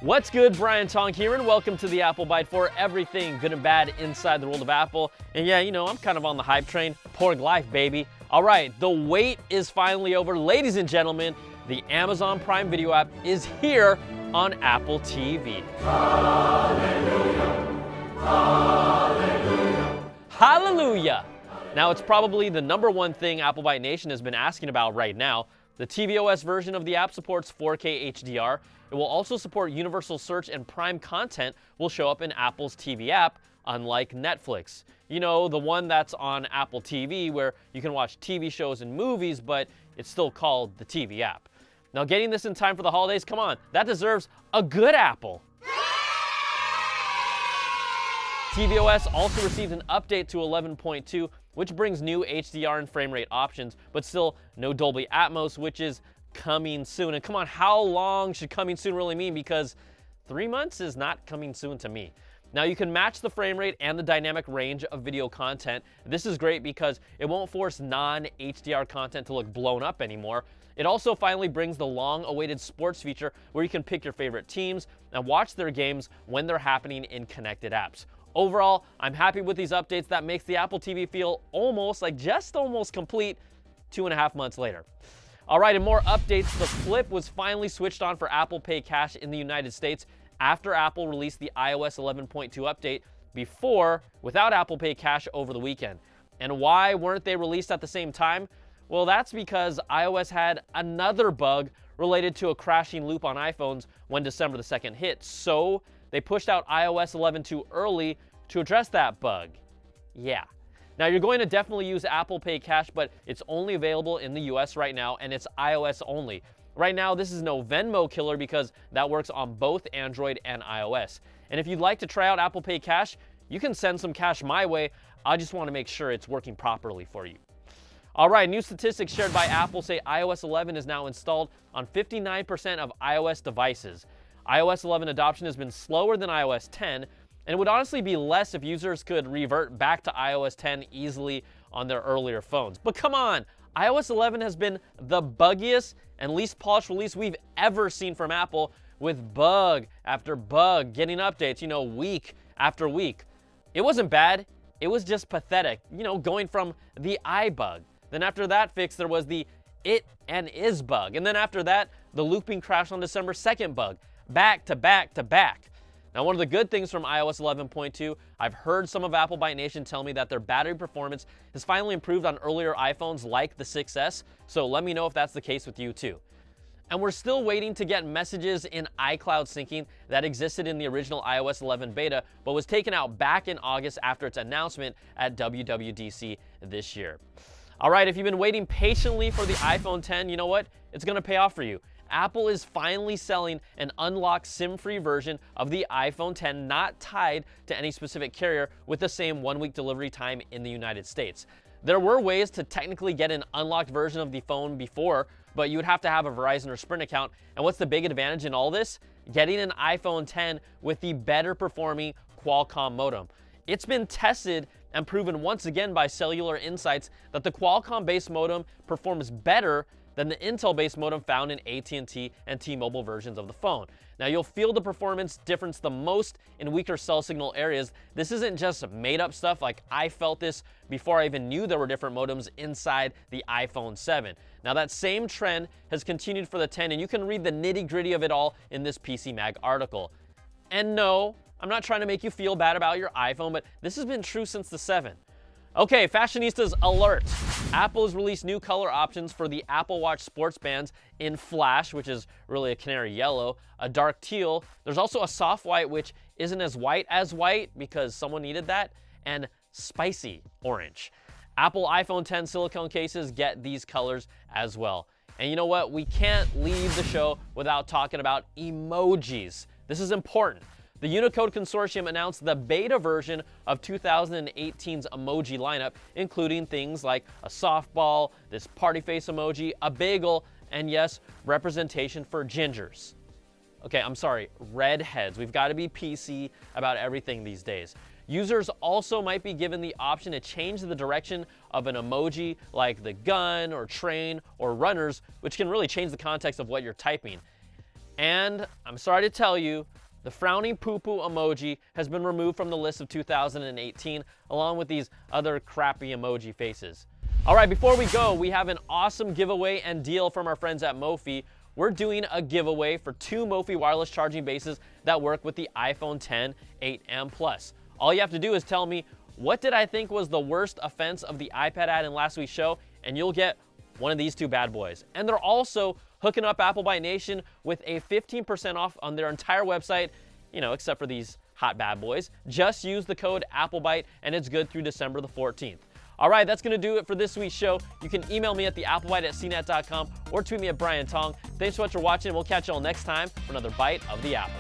What's good? Brian Tong here, and welcome to the Apple Byte for everything good and bad inside the world of Apple. And yeah, you know, I'm kind of on the hype train. Porg life, baby. All right, the wait is finally over. Ladies and gentlemen, the Amazon Prime Video app is here on Apple TV. Hallelujah! Hallelujah! Hallelujah! Now, it's probably the #1 thing Apple Byte Nation has been asking about right now. The tvOS version of the app supports 4K HDR. It will also support universal search, and Prime content will show up in Apple's TV app, unlike Netflix. You know, the one that's on Apple TV where you can watch TV shows and movies, but it's still called the TV app. Now, getting this in time for the holidays, come on, that deserves a good Apple. tvOS also received an update to 11.2, which brings new HDR and frame rate options, but still no Dolby Atmos, which is coming soon. And come on, how long should coming soon really mean? Because 3 months is not coming soon to me. Now, you can match the frame rate and the dynamic range of video content. This is great because it won't force non-HDR content to look blown up anymore. It also finally brings the long-awaited sports feature where you can pick your favorite teams and watch their games when they're happening in connected apps. Overall, I'm happy with these updates that makes the Apple TV feel almost, just almost complete 2.5 months later. All right, and more updates. The Flip was finally switched on for Apple Pay Cash in the United States after Apple released the iOS 11.2 update before without Apple Pay Cash over the weekend. And why weren't they released at the same time? Well, that's because iOS had another bug related to a crashing loop on iPhones when December the 2nd hit. So they pushed out iOS 11 too early to address that bug. Yeah. Now, you're going to definitely use Apple Pay Cash, but it's only available in the US right now, and it's iOS only. Right now, this is no Venmo killer because that works on both Android and iOS. And if you'd like to try out Apple Pay Cash, you can send some cash my way. I just want to make sure it's working properly for you. All right, new statistics shared by Apple say iOS 11 is now installed on 59% of iOS devices. iOS 11 adoption has been slower than iOS 10, and it would honestly be less if users could revert back to iOS 10 easily on their earlier phones. But come on, iOS 11 has been the buggiest and least polished release we've ever seen from Apple, with bug after bug getting updates, week after week. It wasn't bad, it was just pathetic, going from the iBug. Then after that fix, there was the it and is bug. And then after that, the looping crash on December 2nd bug. Back to back to back. Now, one of the good things from iOS 11.2, I've heard some of Apple Byte Nation tell me that their battery performance has finally improved on earlier iPhones like the 6S, so let me know if that's the case with you too. And we're still waiting to get messages in iCloud syncing that existed in the original iOS 11 beta, but was taken out back in August after its announcement at WWDC this year. All right, if you've been waiting patiently for the iPhone 10, you know what? It's going to pay off for you. Apple is finally selling an unlocked SIM-free version of the iPhone 10 not tied to any specific carrier with the same 1-week delivery time in the United States. There were ways to technically get an unlocked version of the phone before, but you would have to have a Verizon or Sprint account. And what's the big advantage in all this? Getting an iPhone 10 with the better performing Qualcomm modem. It's been tested and proven once again by Cellular Insights that the Qualcomm-based modem performs better than the Intel-based modem found in AT&T and T-Mobile versions of the phone. Now, you'll feel the performance difference the most in weaker cell signal areas. This isn't just made-up stuff. Like, I felt this before I even knew there were different modems inside the iPhone 7. Now, that same trend has continued for the 10, and you can read the nitty-gritty of it all in this PC Mag article. And no, I'm not trying to make you feel bad about your iPhone, but this has been true since the 7. Okay, fashionistas alert. Apple has released new color options for the Apple Watch sports bands in flash, which is really a canary yellow, a dark teal. There's also a soft white, which isn't as white because someone needed that, and spicy orange. Apple iPhone 10 silicone cases get these colors as well. And you know what? We can't leave the show without talking about emojis. This is important. The Unicode Consortium announced the beta version of 2018's emoji lineup, including things like a softball, this party face emoji, a bagel, and yes, representation for gingers. Okay, I'm sorry, redheads. We've got to be PC about everything these days. Users also might be given the option to change the direction of an emoji like the gun or train or runners, which can really change the context of what you're typing. And I'm sorry to tell you, the frowning poo-poo emoji has been removed from the list of 2018, along with these other crappy emoji faces. All right, before we go, we have an awesome giveaway and deal from our friends at Mophie. We're doing a giveaway for 2 Mophie wireless charging bases that work with the iPhone X 8M Plus. All you have to do is tell me, what did I think was the worst offense of the iPad ad in last week's show, and you'll get one of these 2 bad boys. And they're also hooking up Apple Byte Nation with a 15% off on their entire website, you know, except for these hot bad boys. Just use the code AppleByte, and it's good through December the 14th. All right, that's going to do it for this week's show. You can email me at theapplebite@cnet.com or tweet me at Brian Tong. Thanks so much for watching, and we'll catch you all next time for another Bite of the Apple.